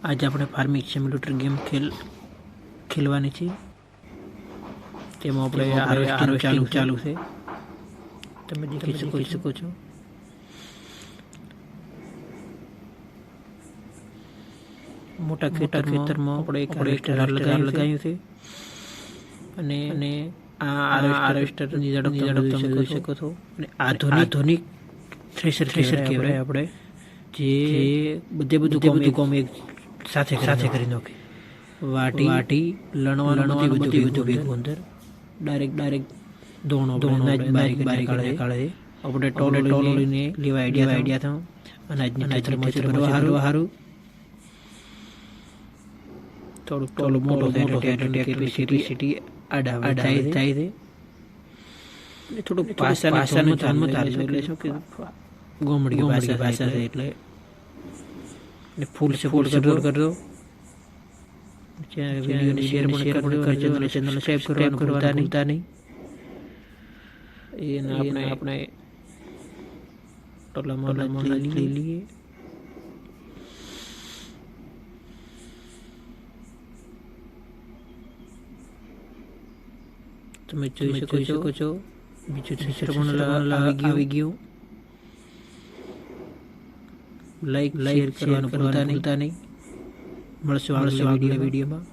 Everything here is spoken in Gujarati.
आज આપણે ફાર્મિંગ સિમ્યુલેટર ગેમ ખેલવાની છે। તેમાં આપણે હાર્વેસ્ટિંગ ચાલુ છે, તમે દેખી શકો છો। મોટા ખેતરમાં આપણે એક હાર્વેસ્ટર લગાવ્યું છે અને આ હાર્વેસ્ટરની ઝડપ તમે જોઈ શકો છો। અને આધુનિક થ્રેશર કહેવાય આપણે, જે બધું કામ એક સાથે કરી નાખે। વાટી લણવાનું બધું ભેગું અંદર ડાયરેક્ટ દોણો બારી કાઢે। આપણે ટોલોને લેવા આઈડિયા થયો અનાજની ખેતરમાં ભરવા હારું થોડું મોટો કેપેસિટી આડા થાય છે। થોડુંક ભાષાનો જન્મ થાય છે, એટલે શું કે ગોમડી ભાષા છે, એટલે ફૂલ સપોર્ટ કરજો। વિડીયોને શેર પણ કરજો અને ચેનલને સબસ્ક્રાઇબ કરવાનું ભૂલતા નહીં। એને આપણે ટોલામાં લઈ લઈએ। તમે જોઈ શકો છો બીજું થ્રેશર પણ આવી ગયું। લાઈક શેર કરવાનું ભૂલતા નહીં। મળશું વિડીયોમાં।